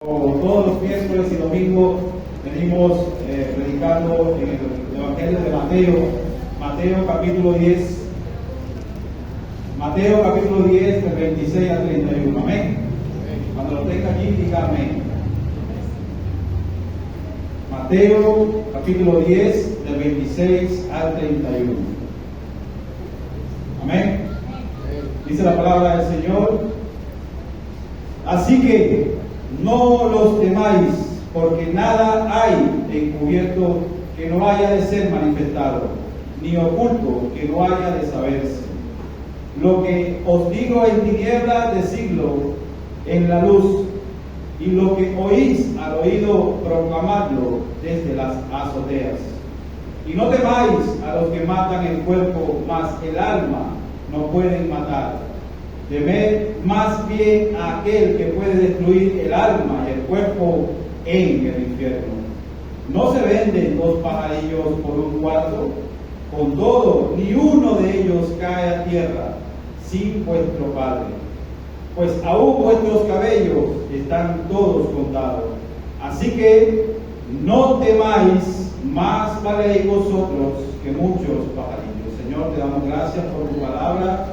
Todos los miércoles y domingos venimos predicando en el Evangelio de Mateo capítulo 10, del 26 al 31. Amén. Cuando lo tenga allí, diga amén. Mateo capítulo 10, del 26 al 31. Amén. Dice la palabra del Señor. Así que no los temáis, porque nada hay encubierto que no haya de ser manifestado, ni oculto que no haya de saberse. Lo que os digo en tinieblas, decidlo en la luz, y lo que oís al oído, proclamadlo desde las azoteas. Y no temáis a los que matan el cuerpo, mas el alma no pueden matar. Temed más bien a aquel que puede destruir el alma y el cuerpo en el infierno. ¿No se venden dos pajarillos por un cuarto? Con todo, ni uno de ellos cae a tierra sin vuestro Padre. Pues aún vuestros cabellos están todos contados. Así que no temáis, más valéis vosotros que muchos pajarillos. Señor, te damos gracias por tu palabra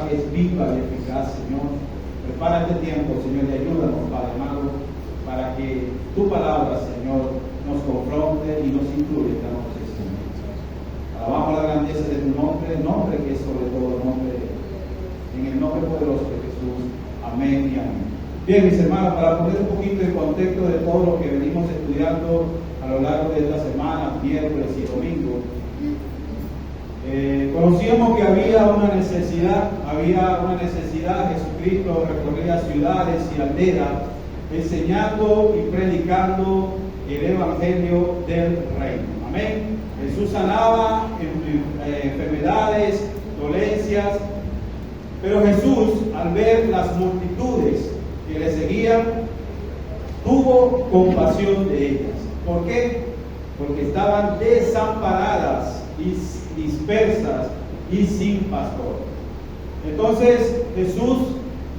que es viva y eficaz, Señor. Prepara este tiempo, Señor, y ayúdanos, Padre amado, para que tu palabra, Señor, nos confronte y nos incluya en la noche, Señor. Alabamos la grandeza de tu nombre, el nombre que es sobre todo nombre, en el nombre poderoso de Jesús. Amén y amén. Bien, mis hermanos, para poner un poquito el contexto de todo lo que venimos estudiando a lo largo de esta semana, miércoles y domingo, conocíamos que había una necesidad. Jesucristo recorría ciudades y aldeas enseñando y predicando el evangelio del reino. Amén. Jesús sanaba enfermedades, dolencias, pero Jesús, al ver las multitudes que le seguían, tuvo compasión de ellas. ¿Por qué? Porque estaban desamparadas y dispersas y sin pastor. Entonces Jesús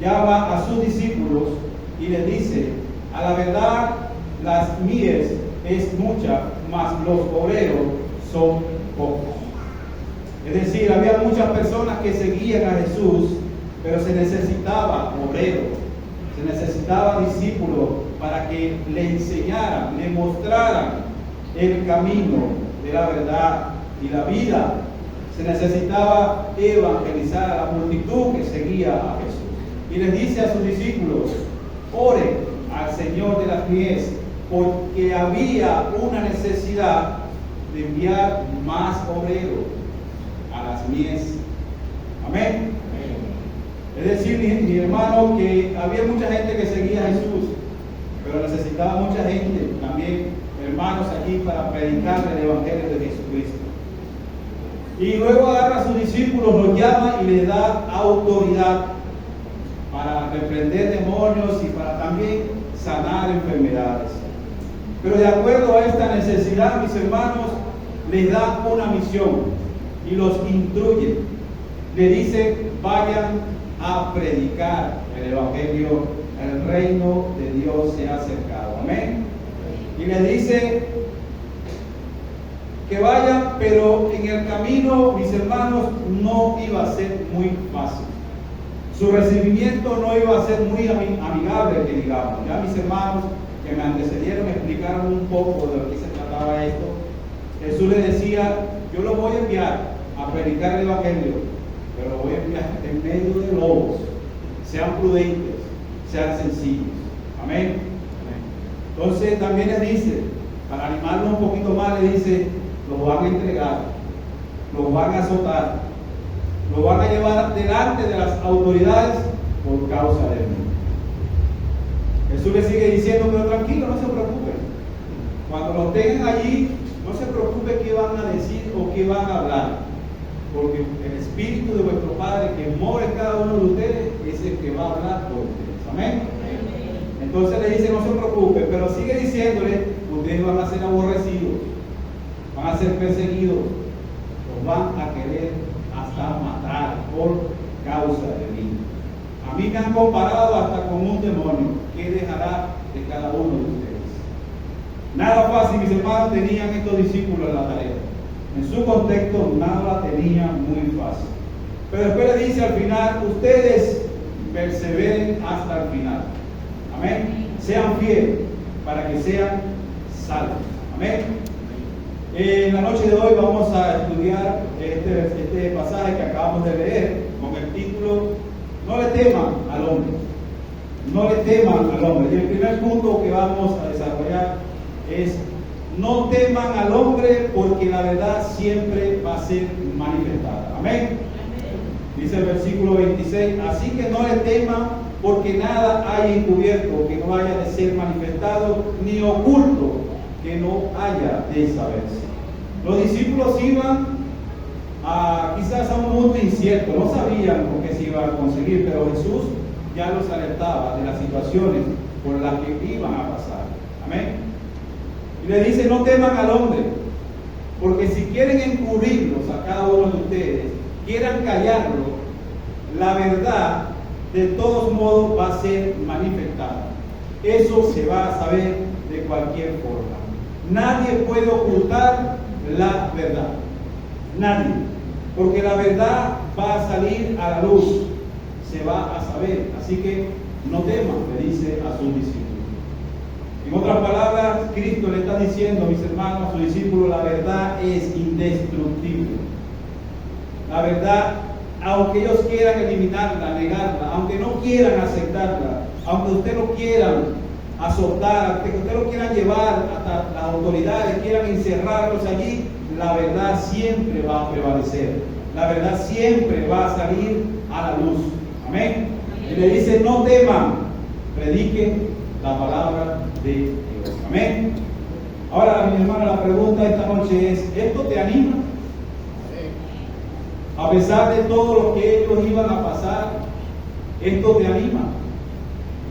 llama a sus discípulos y les dice: a la verdad las mies es mucha, mas los obreros son pocos. Es decir, había muchas personas que seguían a Jesús, pero se necesitaba obreros, se necesitaba discípulos para que le enseñaran, le mostraran el camino de la verdad y la vida. Se necesitaba evangelizar a la multitud que seguía a Jesús. Y les dice a sus discípulos: oren al Señor de las mies, porque había una necesidad de enviar más obreros a las mies. Amén. Es decir, mi hermano, que había mucha gente que seguía a Jesús, pero necesitaba mucha gente también, hermanos, aquí para predicar el evangelio de Jesucristo. Y luego agarra a sus discípulos, los llama y les da autoridad para reprender demonios y para también sanar enfermedades. Pero de acuerdo a esta necesidad, mis hermanos, les da una misión y los instruye. Le dice: vayan a predicar el evangelio, el reino de Dios se ha acercado. Amén. Y les dice que vayan, pero en el camino, mis hermanos, no iba a ser muy fácil. Su recibimiento no iba a ser muy amigable, que digamos. Ya mis hermanos que me antecedieron me explicaron un poco de lo que se trataba esto. Jesús le decía: yo lo voy a enviar a predicar el evangelio, pero lo voy a enviar en medio de lobos. Sean prudentes, sean sencillos. Amén. Entonces también les dice, para animarlo un poquito más, le dice: los van a entregar, los van a azotar, los van a llevar delante de las autoridades por causa de mí. Jesús le sigue diciendo: pero tranquilo, no se preocupen. Cuando los tengan allí, no se preocupen qué van a decir o qué van a hablar, porque el Espíritu de vuestro Padre que mora en cada uno de ustedes es el que va a hablar por ustedes. Amén. Entonces le dice: no se preocupen, pero sigue diciéndole: ustedes van a ser aborrecidos, van a ser perseguidos, los van a querer hasta matar por causa de mí. A mí me han comparado hasta con un demonio. ¿Qué dejará de cada uno de ustedes. Nada fácil, mis hermanos, tenían estos discípulos en la tarea. En su contexto, nada la tenían muy fácil. Pero después le dice al final, ustedes perseveren hasta el final. Amén. Sean fieles para que sean salvos. Amén. En la noche de hoy vamos a estudiar este pasaje que acabamos de leer con el título No le teman al hombre. No le teman al hombre. Y el primer punto que vamos a desarrollar es no teman al hombre porque la verdad siempre va a ser manifestada. Amén. Dice el versículo 26, así que no le teman porque nada hay encubierto que no haya de ser manifestado, ni oculto que no haya de saberse. Los discípulos iban quizás a un mundo incierto, no sabían por qué se iba a conseguir, pero Jesús ya los alertaba de las situaciones por las que iban a pasar. Amén. Y le dice, no teman al hombre, porque si quieren encubrirlos a cada uno de ustedes, quieran callarlo, la verdad de todos modos va a ser manifestada. Eso se va a saber de cualquier forma. Nadie puede ocultar la verdad. Nadie. Porque la verdad va a salir a la luz. Se va a saber. Así que no teman, le dice a sus discípulos. En otras palabras, Cristo le está diciendo, mis hermanos, a sus discípulos, la verdad es indestructible. La verdad, aunque ellos quieran eliminarla, negarla, aunque no quieran aceptarla, aunque usted no quieran azotar, aunque usted lo quieran llevar hasta las autoridades, quieran encerrarlos allí, la verdad siempre va a prevalecer. La verdad siempre va a salir a la luz. Amén. Y le dice, no teman, prediquen la palabra de Dios. Amén. Ahora, mi hermano, la pregunta esta noche es, ¿esto te anima? A pesar de todo lo que ellos iban a pasar, esto te anima.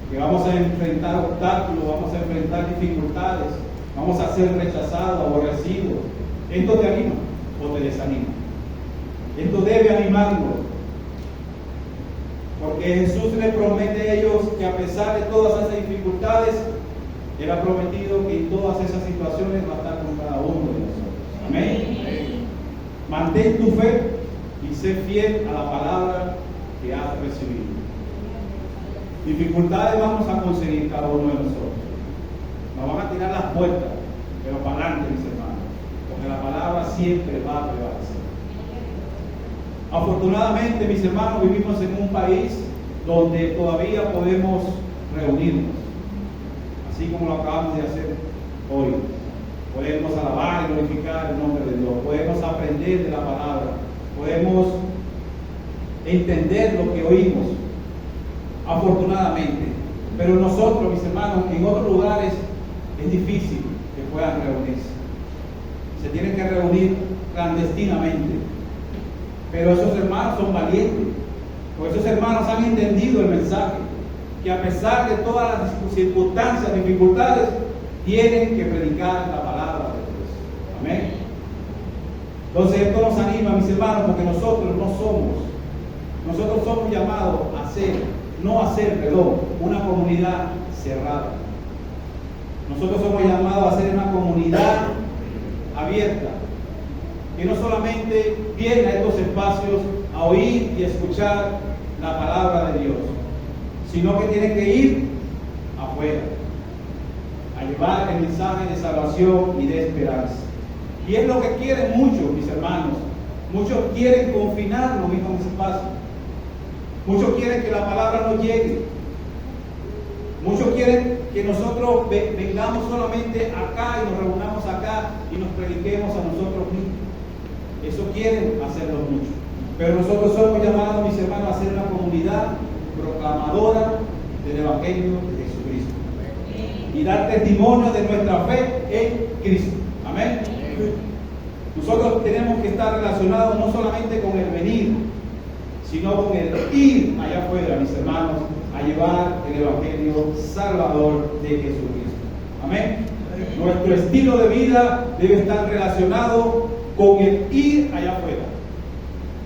Que vamos a enfrentar obstáculos, vamos a enfrentar dificultades, vamos a ser rechazados, aborrecidos. ¿Esto te anima o te desanima? Esto debe animarnos. Porque Jesús les promete a ellos que a pesar de todas esas dificultades, Él ha prometido que en todas esas situaciones va a estar con cada uno de nosotros. Amén. Mantén tu fe y sé fiel a la palabra que has recibido. Dificultades vamos a conseguir cada uno de nosotros. Nos van a tirar las puertas, pero para adelante, mis hermanos, porque la palabra siempre va a prevalecer. Afortunadamente, mis hermanos, vivimos en un país donde todavía podemos reunirnos, así como lo acabamos de hacer hoy. Podemos alabar y glorificar el nombre de Dios, podemos aprender de la palabra, podemos entender lo que oímos, afortunadamente. Pero nosotros, mis hermanos, en otros lugares es difícil que puedan reunirse. Se tienen que reunir clandestinamente. Pero esos hermanos son valientes, porque esos hermanos han entendido el mensaje, que a pesar de todas las circunstancias, dificultades, tienen que predicar la palabra de Dios. Amén. Entonces esto nos anima, mis hermanos, porque nosotros somos llamados a ser, no a ser, perdón, una comunidad cerrada. Nosotros somos llamados a ser una comunidad abierta, que no solamente viene a estos espacios a oír y escuchar la palabra de Dios, sino que tiene que ir afuera, a llevar el mensaje de salvación y de esperanza. Y es lo que quieren muchos, mis hermanos. Muchos quieren confinarnos en un espacio. Muchos quieren que la palabra no llegue. Muchos quieren que nosotros vengamos solamente acá y nos reunamos acá y nos prediquemos a nosotros mismos. Eso quieren hacerlo muchos. Pero nosotros somos llamados, mis hermanos, a ser una comunidad proclamadora del Evangelio de Jesucristo. Y dar testimonio de nuestra fe en Cristo. Amén. Nosotros tenemos que estar relacionados no solamente con el venir, sino con el ir allá afuera, mis hermanos, a llevar el Evangelio salvador de Jesucristo. Amén. Nuestro estilo de vida debe estar relacionado con el ir allá afuera.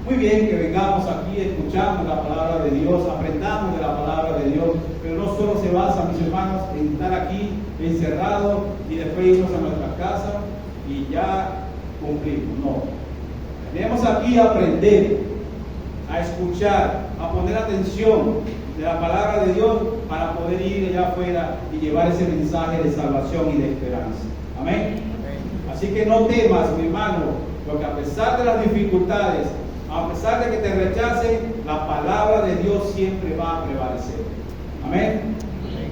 Muy bien que vengamos aquí, escuchamos la palabra de Dios, aprendamos de la palabra de Dios, pero no solo se basa, mis hermanos, en estar aquí encerrados y después irnos a nuestra casa y ya cumplimos. No. Venimos aquí a aprender, a escuchar, a poner atención de la palabra de Dios para poder ir allá afuera y llevar ese mensaje de salvación y de esperanza. Amén. Así que no temas, mi hermano, porque a pesar de las dificultades, a pesar de que te rechacen, la palabra de Dios siempre va a prevalecer. Amén.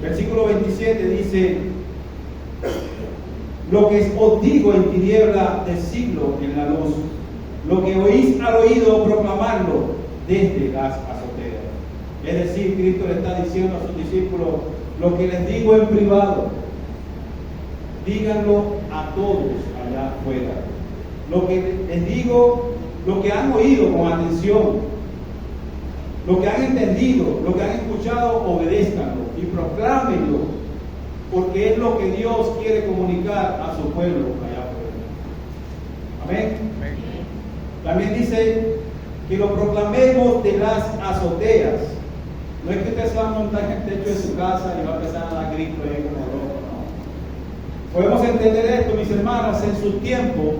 Versículo 27 dice: lo que os digo en tiniebla, decidlo en la luz. Lo que oís al oído, proclamarlo desde las azoteas. Es decir, Cristo le está diciendo a sus discípulos: lo que les digo en privado, díganlo a todos allá afuera. Lo que les digo, lo que han oído con atención, lo que han entendido, lo que han escuchado, obedézcanlo y proclámenlo, porque es lo que Dios quiere comunicar a su pueblo allá afuera. Amén. También dice que lo proclamemos de las azoteas. No es que usted se va a montar en el techo de su casa y va a empezar a dar gritos ahí como loco, no. Podemos entender esto, mis hermanos, en su tiempo,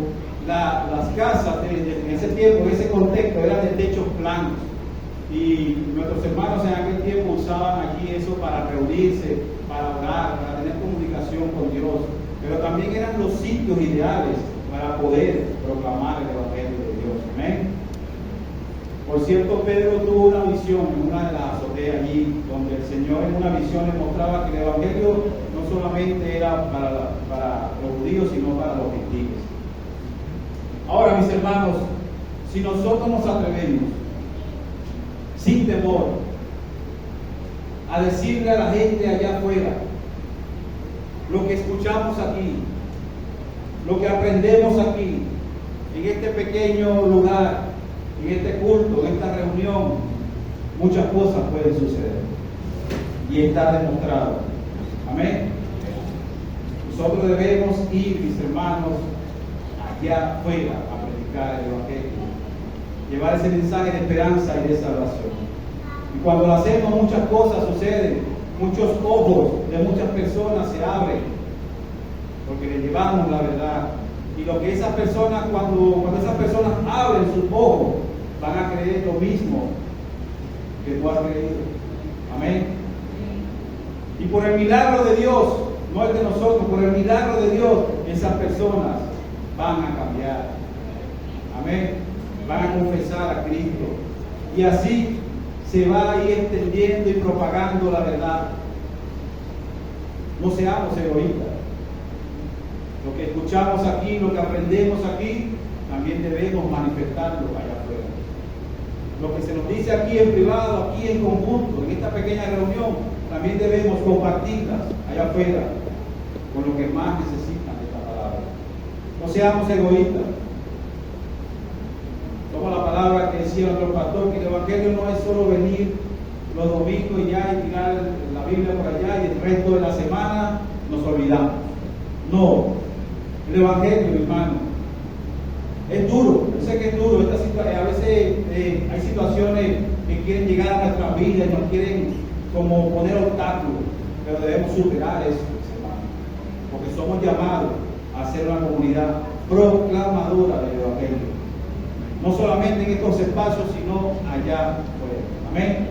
las casas en ese tiempo, en ese contexto, eran de techos planos. Y nuestros hermanos en aquel tiempo usaban aquí eso para reunirse, para orar, para tener comunicación con Dios. Pero también eran los sitios ideales para poder proclamar el Evangelio de Dios. Amén. Por cierto, Pedro tuvo una visión en una de las azoteas allí, donde el Señor en una visión le mostraba que el Evangelio no solamente era para los judíos, sino para los gentiles. Ahora, mis hermanos, si nosotros nos atrevemos, sin temor, a decirle a la gente allá afuera lo que escuchamos aquí, lo que aprendemos aquí, en este pequeño lugar, en este culto, en esta reunión, muchas cosas pueden suceder y está demostrado. Amén. Nosotros debemos ir, mis hermanos, allá afuera a predicar el Evangelio, llevar ese mensaje de esperanza y de salvación. Y cuando lo hacemos, muchas cosas suceden, muchos ojos de muchas personas se abren, porque le llevamos la verdad. Y lo que esas personas, cuando esas personas abren sus ojos, van a creer lo mismo que tú has creído. Amén. Y por el milagro de Dios, no es de nosotros, por el milagro de Dios, esas personas van a cambiar. Amén. Van a confesar a Cristo. Y así se va a ir extendiendo y propagando la verdad. No seamos egoístas. Lo que escuchamos aquí, lo que aprendemos aquí, también debemos manifestarlo allá afuera. Lo que se nos dice aquí en privado, aquí en conjunto, en esta pequeña reunión, también debemos compartirlas allá afuera con los que más necesitan esta palabra. No seamos egoístas. Como la palabra que decía nuestro pastor, que el Evangelio no es solo venir los domingos y ya y tirar la Biblia por allá y el resto de la semana nos olvidamos. No. El Evangelio, mi hermano, es duro. Yo sé que es duro. A veces hay situaciones que quieren llegar a nuestra vida y nos quieren como poner obstáculos, pero debemos superar eso, hermano, porque somos llamados a ser una comunidad proclamadora del Evangelio. No solamente en estos espacios, sino allá afuera. Amén.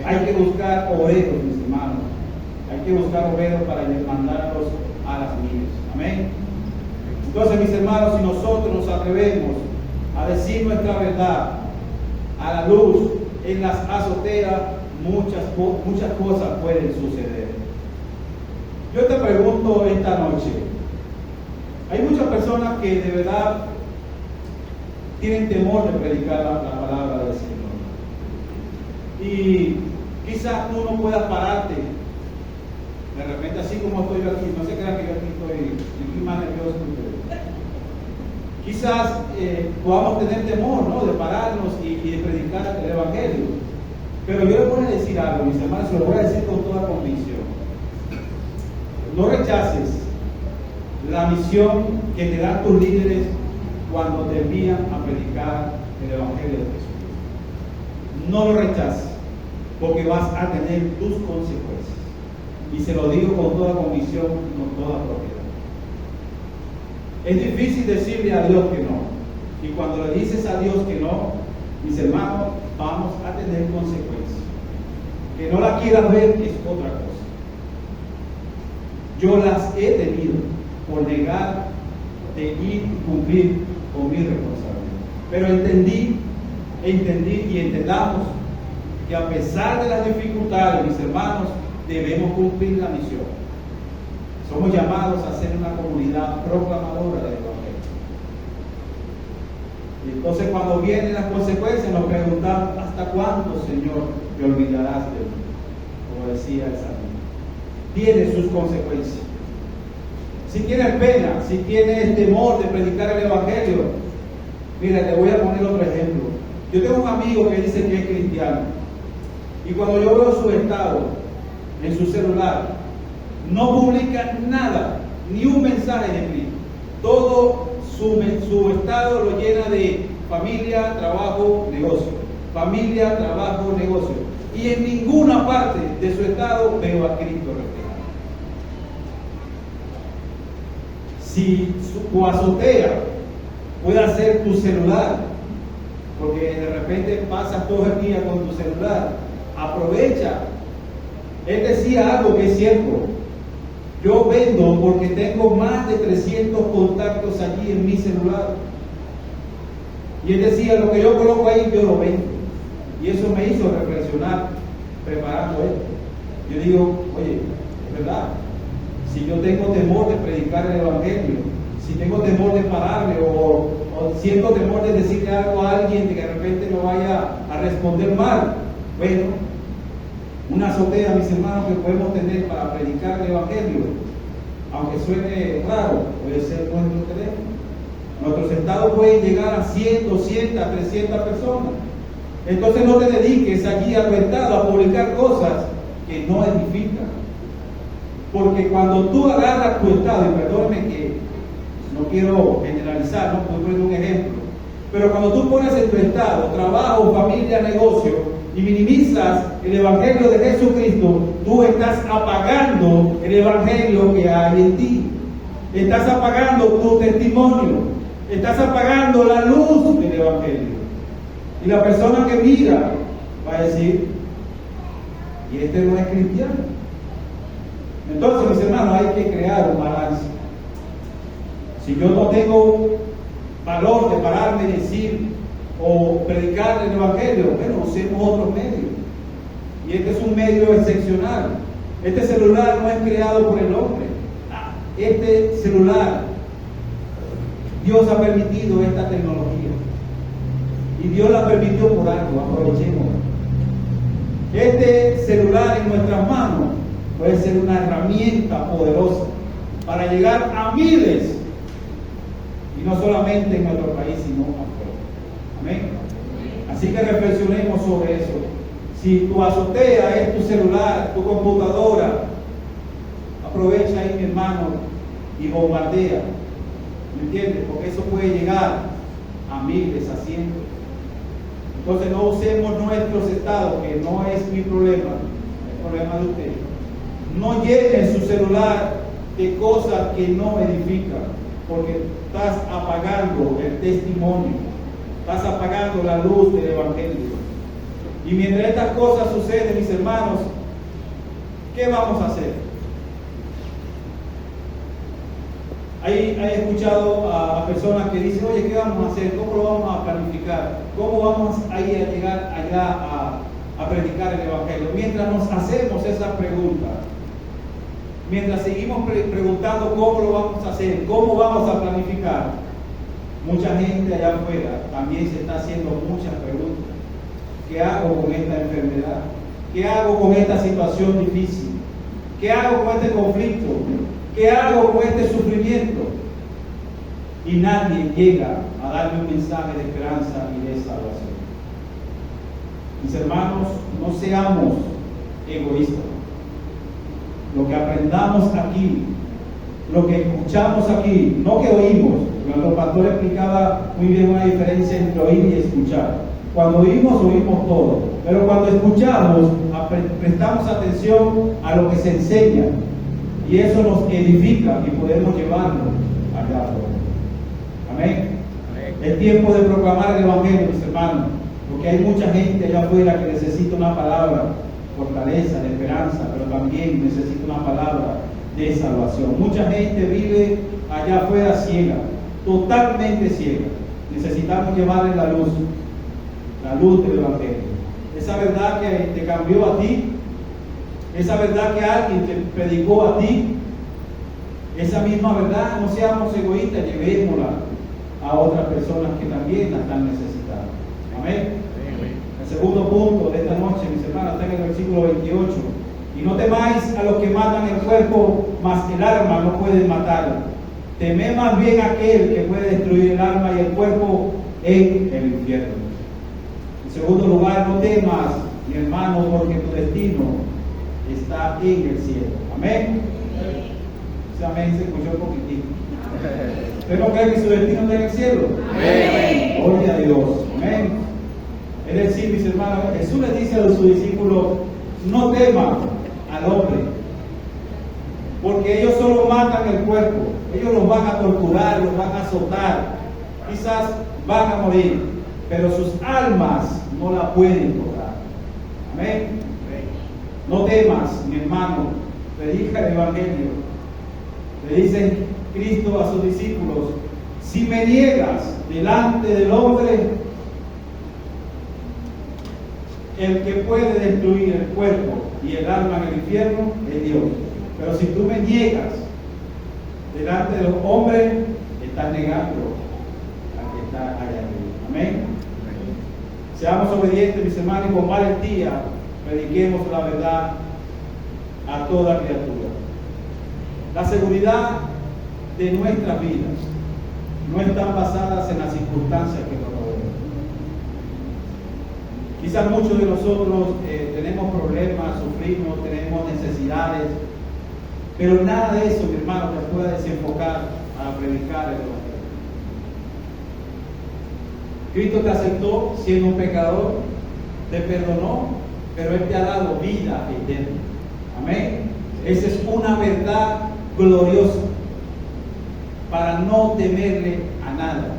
Hay que buscar obreros, mis hermanos. Hay que buscar obreros para mandarlos a las minas. Amén. Entonces, mis hermanos, si nosotros nos atrevemos a decir nuestra verdad a la luz, en las azoteas, muchas cosas pueden suceder. Yo te pregunto esta noche, hay muchas personas que de verdad tienen temor de predicar la palabra del Señor. Y quizás tú no puedas pararte de repente, así como estoy yo aquí. No se crean que yo aquí estoy más nervioso que ustedes. Quizás podamos tener temor, ¿no?, de pararnos y de predicar el Evangelio. Pero yo les voy a decir algo, mis hermanos, se lo voy a decir con toda convicción. No rechaces la misión que te dan tus líderes cuando te envían a predicar el Evangelio de Jesús. no lo rechaces, porque vas a tener tus consecuencias. Y se lo digo con toda convicción y con toda propiedad. Es difícil decirle a Dios que no. Y cuando le dices a Dios que no, mis hermanos, vamos a tener consecuencias. Que no la quieras ver es otra cosa. Yo las he tenido por negar de ir y cumplir con mi responsabilidad. Pero entendí y entendamos que a pesar de las dificultades, mis hermanos, debemos cumplir la misión. Somos llamados a ser una comunidad proclamadora del Evangelio. Y entonces cuando vienen las consecuencias nos preguntamos, ¿hasta cuándo, Señor, te olvidarás de mí? Como decía el salmista. Tiene sus consecuencias. Si tienes pena, si tienes temor de predicar el Evangelio, mira, te voy a poner otro ejemplo. Yo tengo un amigo que dice que es cristiano. Y cuando yo veo su estado en su celular, no publica nada, ni un mensaje de Cristo. Todo su estado lo llena de familia, trabajo, negocio. Familia, trabajo, negocio. Y en ninguna parte de su estado veo a Cristo reflejado. Si tu azotea puede ser tu celular, porque de repente pasas todo el día con tu celular, aprovecha. Él decía algo que es cierto. Yo vendo porque tengo más de 300 contactos allí en mi celular. Y él decía, lo que yo coloco ahí, yo lo vendo. Y eso me hizo reflexionar preparando esto. Yo digo, oye, es verdad. Si yo tengo temor de predicar el Evangelio, si tengo temor de pararle o siento temor de decirle algo a alguien que de repente no vaya a responder mal, bueno, una azotea, mis hermanos, que podemos tener para predicar el Evangelio, aunque suene raro, puede ser nuestro teléfono. Nuestros estados pueden llegar a 100, 200, 300 personas. Entonces no te dediques allí a tu estado a publicar cosas que no edifican. Porque cuando tú agarras tu estado, y perdónenme que no quiero generalizar, no puedo poner un ejemplo, pero cuando tú pones en tu estado trabajo, familia, negocio, y minimizas el Evangelio de Jesucristo, tú estás apagando el Evangelio que hay en ti. Estás apagando tu testimonio. Estás apagando la luz del Evangelio. Y la persona que mira va a decir, y este no es cristiano. Entonces, mis hermanos, hay que crear un balance. Si yo no tengo valor de pararme y decir o predicar el Evangelio, bueno, usemos otros medios. Y este es un medio excepcional. Este celular no es creado por el hombre. Este celular, Dios ha permitido esta tecnología. Y Dios la permitió por algo, aprovechemos. Este celular en nuestras manos puede ser una herramienta poderosa para llegar a miles. Y no solamente en nuestro país, sino afuera. Amén. Así que reflexionemos sobre eso. Si tu azotea es tu celular, tu computadora, aprovecha ahí, mi hermano, y bombardea. ¿Me entiendes? Porque eso puede llegar a miles, a cientos. Entonces no usemos nuestros estados, que no es mi problema, es el problema de ustedes. No llenen su celular de cosas que no edifican, porque estás apagando el testimonio, estás apagando la luz del Evangelio. Y mientras estas cosas suceden, mis hermanos, ¿qué vamos a hacer? He escuchado a personas que dicen, oye, ¿qué vamos a hacer? ¿Cómo lo vamos a planificar? ¿Cómo vamos a ir a llegar allá a predicar el Evangelio? Mientras nos hacemos esas preguntas, mientras seguimos preguntando cómo lo vamos a hacer, cómo vamos a planificar, mucha gente allá afuera también se está haciendo muchas preguntas. ¿Qué hago con esta enfermedad? ¿Qué hago con esta situación difícil? ¿Qué hago con este conflicto? ¿Qué hago con este sufrimiento? Y nadie llega a darme un mensaje de esperanza y de salvación. Mis hermanos, no seamos egoístas. Lo que aprendamos aquí, lo que escuchamos aquí, no que oímos. Nuestro pastor explicaba muy bien una diferencia entre oír y escuchar. Cuando oímos todo, pero cuando escuchamos, prestamos atención a lo que se enseña, y eso nos edifica y podemos llevarlo allá afuera. Amén. Es tiempo de proclamar el Evangelio, mis hermanos, porque hay mucha gente allá afuera que necesita una palabra, fortaleza, de esperanza, pero también necesita una palabra de salvación. Mucha gente vive allá afuera ciega, totalmente ciega. Necesitamos llevarle la luz del Evangelio. Esa verdad que te cambió a ti, esa verdad que alguien te predicó a ti, esa misma verdad, no seamos egoístas, llevémosla a otras personas que también la están necesitando. Amén. El segundo punto de esta noche, mis hermanos, está en el versículo 28. Y no temáis a los que matan el cuerpo, mas el alma no pueden matar. Temed más bien a aquel que puede destruir el alma y el cuerpo en el infierno. En segundo lugar, no temas, mi hermano, porque tu destino está en el cielo. Amén. Ese amén se escuchó un poquitito. ¿Usted no cree que su destino está en el cielo? Amén. Gloria a Dios. Amén. Es decir, mis hermanos, Jesús le dice a sus discípulos: no teman al hombre, porque ellos solo matan el cuerpo. Ellos los van a torturar, los van a azotar, quizás van a morir, pero sus almas no la pueden tocar. Amén. No temas, mi hermano, predica el Evangelio. Le dice Cristo a sus discípulos: si me niegas delante del hombre, el que puede destruir el cuerpo y el alma en el infierno es Dios. Pero si tú me niegas delante de los hombres, estás negando al que está allá arriba. Amén. Seamos obedientes, mis hermanos, y con valentía prediquemos la verdad a toda criatura. La seguridad de nuestras vidas no están basadas en las circunstancias que nos rodean. Quizás muchos de nosotros tenemos problemas, sufrimos, tenemos necesidades, pero nada de eso, mi hermano, te pueda desenfocar a predicar el Evangelio. Cristo te aceptó siendo un pecador, te perdonó, pero Él te ha dado vida eterna. Amén. Esa es una verdad gloriosa para no temerle a nada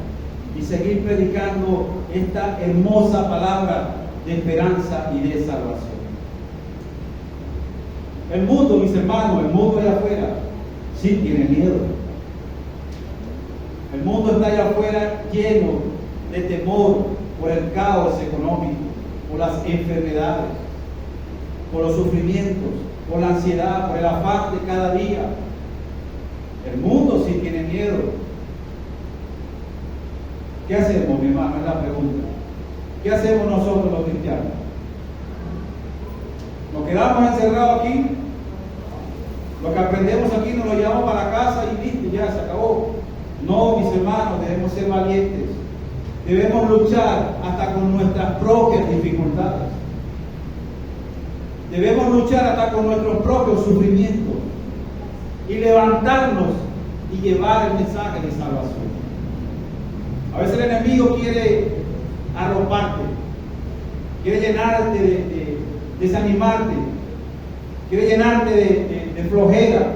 y seguir predicando esta hermosa palabra de esperanza y de salvación. El mundo, mis hermanos, el mundo allá afuera sí tiene miedo. El mundo está allá afuera lleno de temor por el caos económico, por las enfermedades, por los sufrimientos, por la ansiedad, por el afán de cada día. El mundo sí tiene miedo. ¿Qué hacemos, mi hermano? Es la pregunta. ¿Qué hacemos nosotros los cristianos? ¿Nos quedamos encerrados aquí? Lo que aprendemos aquí nos lo llevamos para la casa y listo, ya se acabó. No, mis hermanos, debemos ser valientes. Debemos luchar hasta con nuestras propias dificultades. Debemos luchar hasta con nuestros propios sufrimientos y levantarnos y llevar el mensaje de salvación. A veces el enemigo quiere arroparte, quiere llenarte de desanimarte, quiere llenarte de flojera,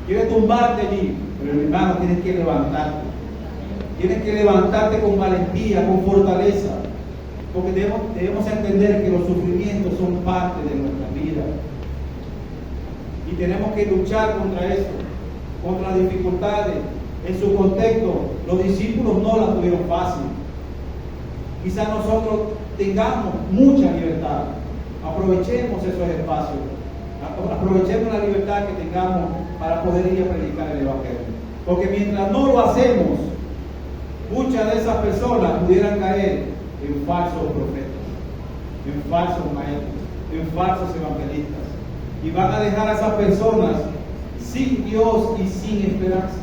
quiere tumbarte allí. Pero mi hermano, tienes que levantarte. Tienes que levantarte con valentía, con fortaleza, porque debemos entender que los sufrimientos son parte de nuestra vida y tenemos que luchar contra eso, contra las dificultades. En su contexto, los discípulos no la tuvieron fácil. Quizás nosotros tengamos mucha libertad. Aprovechemos esos espacios, aprovechemos la libertad que tengamos para poder ir a predicar el Evangelio, porque mientras no lo hacemos, muchas de esas personas pudieran caer en falsos profetas, en falsos maestros, en falsos evangelistas, y van a dejar a esas personas sin Dios y sin esperanza.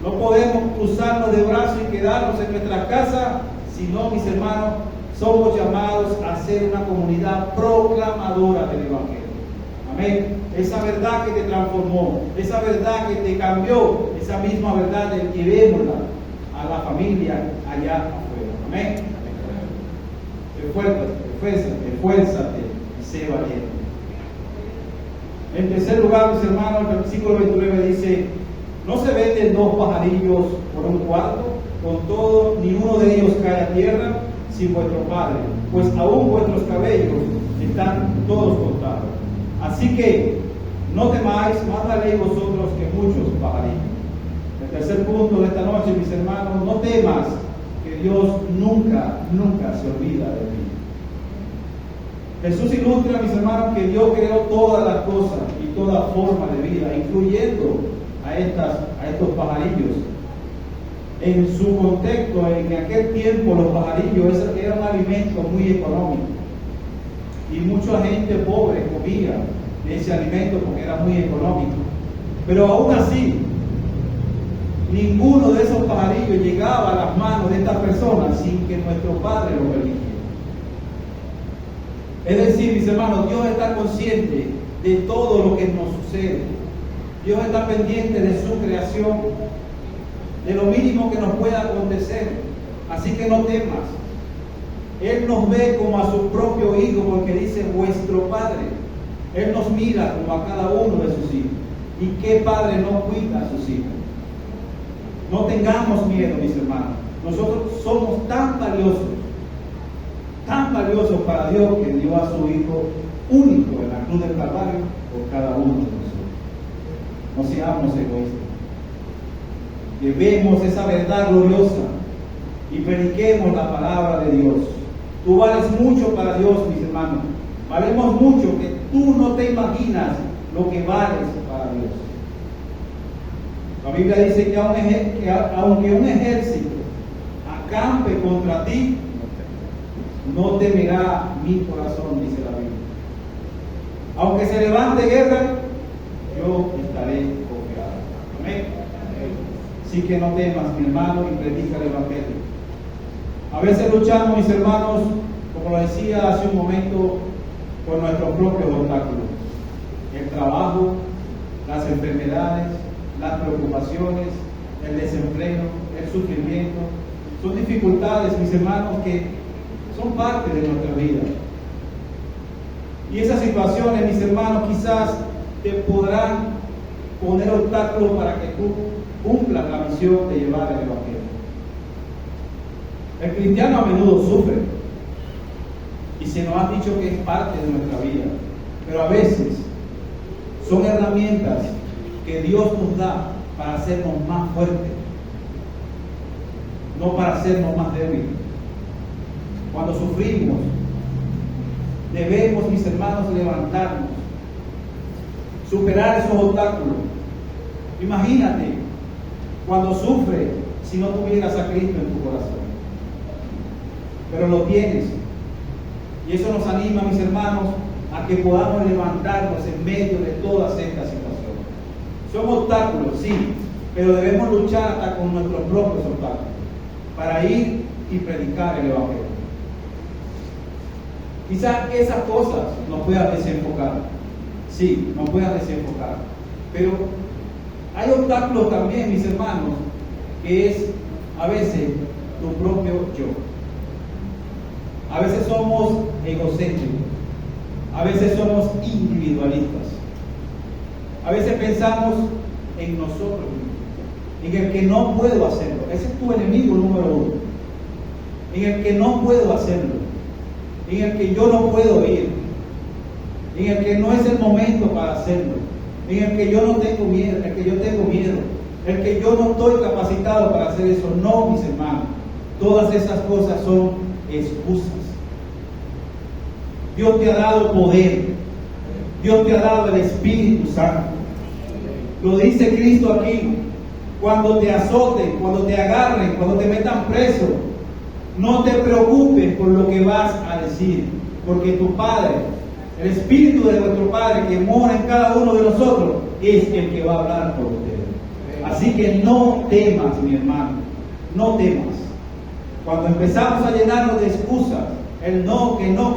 No podemos cruzarnos de brazos y quedarnos en nuestra casa, sino, mis hermanos, somos llamados a ser una comunidad proclamadora del Evangelio. Amén. Esa verdad que te transformó, esa verdad que te cambió, esa misma verdad llevémosla a la familia allá afuera. Amén. Esfuérzate y sé valiente. En tercer lugar, mis hermanos, el versículo 29 dice: no se venden dos pajarillos por un cuarto, con todo, ni uno de ellos cae a tierra sin vuestro Padre, pues aún vuestros cabellos están todos contados. Así que no temáis, más valéis vosotros que muchos pajarillos. El tercer punto de esta noche, mis hermanos: no temas, que Dios nunca se olvida de ti. Jesús ilustra, mis hermanos, que Dios creó todas las cosas y toda forma de vida, incluyendo a estos pajarillos. En su contexto, en aquel tiempo, los pajarillos eran un alimento muy económico. Y mucha gente pobre comía ese alimento porque era muy económico. Pero aún así, ninguno de esos pajarillos llegaba a las manos de estas personas sin que nuestro Padre lo permitiera. Es decir, mis hermanos, Dios está consciente de todo lo que nos sucede. Dios está pendiente de su creación, de lo mínimo que nos pueda acontecer. Así que no temas. Él nos ve como a su propio Hijo, porque dice vuestro Padre. Él nos mira como a cada uno de sus hijos. ¿Y qué padre no cuida a sus hijos? No tengamos miedo, mis hermanos. Nosotros somos tan valiosos para Dios, que dio a su Hijo único en la cruz del Calvario por cada uno de nosotros. No seamos egoístas. Llevemos esa verdad gloriosa y prediquemos la palabra de Dios. Tú vales mucho para Dios, mis hermanos. Valemos mucho, que tú no te imaginas lo que vales para Dios. La Biblia dice que aunque un ejército acampe contra ti, no temerá mi corazón, dice la Biblia. Aunque se levante guerra, yo estaré confiado. Amén. Así que no temas, mi hermano, y predica el Evangelio. A veces luchamos, mis hermanos, como lo decía hace un momento, por nuestros propios obstáculos. El trabajo, las enfermedades, las preocupaciones, el desempleo, el sufrimiento. Son dificultades, mis hermanos, que son parte de nuestra vida. Y esas situaciones, mis hermanos, quizás te podrán poner obstáculos para que tú cumplas la misión de llevar el Evangelio. El cristiano a menudo sufre, y se nos ha dicho que es parte de nuestra vida, pero a veces son herramientas que Dios nos da para hacernos más fuertes, no para hacernos más débiles. Cuando sufrimos, debemos, mis hermanos, levantarnos, superar esos obstáculos. Imagínate cuando sufres si no tuvieras a Cristo en tu corazón, pero lo tienes. Y eso nos anima, mis hermanos, a que podamos levantarnos en medio de todas estas situaciones. Son obstáculos, sí, pero debemos luchar hasta con nuestros propios obstáculos para ir y predicar el Evangelio. Quizás esas cosas nos puedan desenfocar, sí, nos puedan desenfocar, pero hay obstáculos también, mis hermanos, que es a veces tu propio yo. A veces somos egocéntricos, a veces somos individualistas, a veces pensamos en nosotros mismos, en el que no puedo hacerlo. Ese es tu enemigo número uno, en el que no puedo hacerlo, en el que yo no puedo ir, en el que no es el momento para hacerlo, en el que yo no tengo miedo, en el que yo tengo miedo, en el que yo no estoy capacitado para hacer eso. No, mis hermanos, todas esas cosas son excusas. Dios te ha dado poder, Dios te ha dado el Espíritu Santo. Lo dice Cristo aquí: cuando te azoten, cuando te agarren, cuando te metan preso, no te preocupes por lo que vas a decir, porque tu Padre, el Espíritu de nuestro Padre que mora en cada uno de nosotros, es el que va a hablar por ustedes. Así que no temas, mi hermano, no temas. Cuando empezamos a llenarnos de excusas, el no, que no,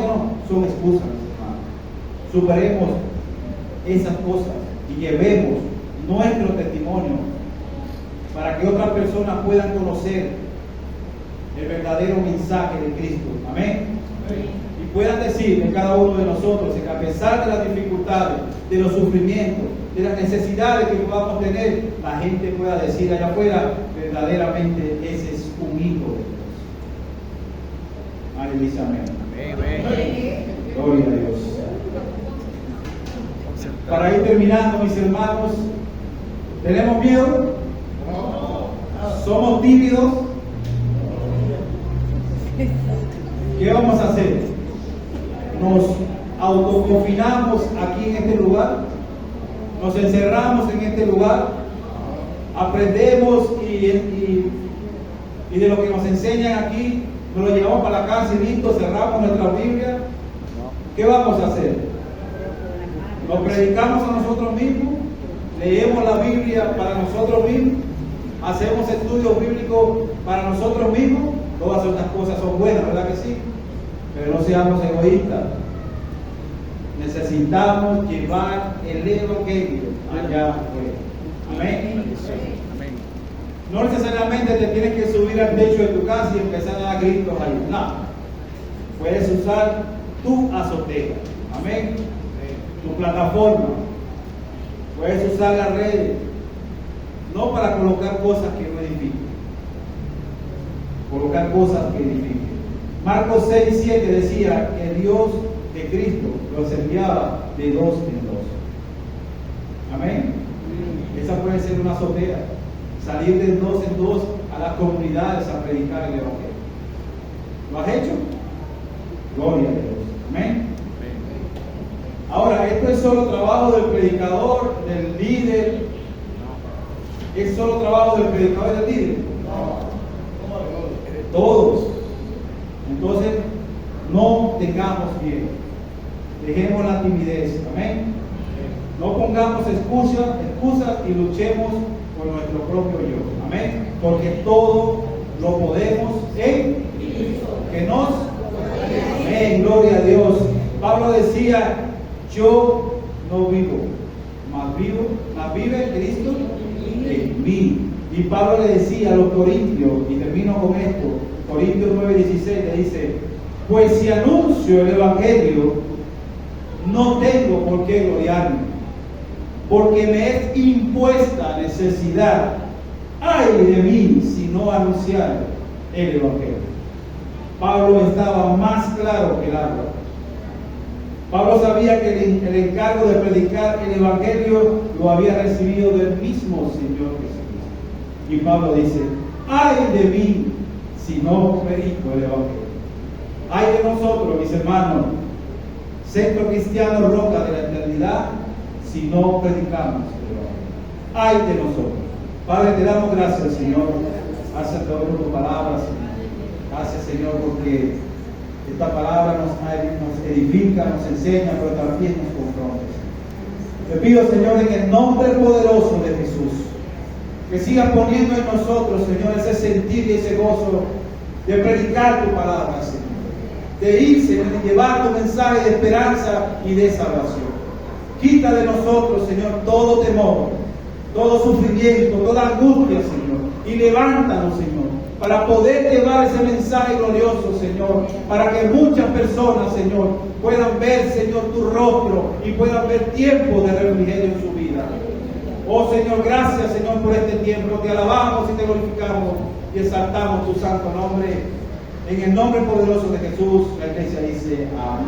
son excusas, mis hermanos. Superemos esas cosas y llevemos nuestro testimonio para que otras personas puedan conocer el verdadero mensaje de Cristo. Amén. Y puedan decir de cada uno de nosotros que a pesar de las dificultades, de los sufrimientos, de las necesidades que podamos tener, la gente pueda decir allá afuera, verdaderamente ese es un hijo de Dios. Aleluya, amén. Gloria a Dios. Para ir terminando, mis hermanos, ¿tenemos miedo? ¿Somos tímidos? ¿Qué vamos a hacer? ¿Nos autoconfinamos aquí en este lugar? ¿Nos encerramos en este lugar? ¿Aprendemos y de lo que nos enseñan aquí nos lo llevamos para la casa y listo, cerramos nuestra Biblia? ¿Qué vamos a hacer? ¿Nos predicamos a nosotros mismos? ¿Leemos la Biblia para nosotros mismos? ¿Hacemos estudios bíblicos para nosotros mismos? Todas estas cosas son buenas, ¿verdad que sí? Pero no seamos egoístas. Necesitamos llevar el Evangelio allá afuera. Amén. No necesariamente te tienes que subir al techo de tu casa y empezar a dar gritos ahí. No. Puedes usar tu azotea. Amén. Tu plataforma. Puedes usar las redes. No para colocar cosas que no edifiquen. Colocar cosas que edifiquen. Marcos 6:7 decía que Dios de Cristo los enviaba de dos en dos. Amén. Esa puede ser una azotea. Salir de dos en dos a las comunidades a predicar el Evangelio. ¿Lo has hecho? Gloria a Dios. Amén. Ahora, esto es solo trabajo del predicador, del líder. ¿Es solo trabajo del predicador y del líder? De todos. Entonces, no tengamos miedo. Dejemos la timidez. Amén. No pongamos excusas y luchemos por nuestro propio yo. Amén. Porque todo lo podemos en que nos. Amén. Gloria a Dios. Pablo decía, yo no vivo, mas vive Cristo en mí. Y Pablo le decía a los corintios, y termino con esto, Corintios 9:16 le dice, pues si anuncio el Evangelio, no tengo por qué gloriarme, porque me es impuesta necesidad. Ay de mí si no anunciar el Evangelio. Pablo estaba más claro que el agua. Pablo sabía que el encargo de predicar el Evangelio lo había recibido del mismo Señor Jesucristo. Y Pablo dice, ay de mí si no predico el Evangelio. Ay de nosotros, mis hermanos, Centro Cristiano Roca de la Eternidad, si no predicamos el Evangelio. Ay de nosotros. Padre, te damos gracias, Señor. Gracias por tu palabra, Señor. Gracias, Señor, porque esta palabra nos edifica, nos enseña, pero también nos confronta. Te pido, Señor, en el nombre poderoso de Jesús, que sigas poniendo en nosotros, Señor, ese sentir y ese gozo de predicar tu palabra, Señor. De ir, Señor, y llevar tu mensaje de esperanza y de salvación. Quita de nosotros, Señor, todo temor, todo sufrimiento, toda angustia, Señor. Y levántanos, Señor, para poder llevar ese mensaje glorioso, Señor, para que muchas personas, Señor, puedan ver, Señor, tu rostro y puedan ver tiempo de refrigerio en su vida. Oh, Señor, gracias, Señor, por este tiempo. Te alabamos y te glorificamos y exaltamos tu santo nombre. En el nombre poderoso de Jesús, la iglesia dice amén.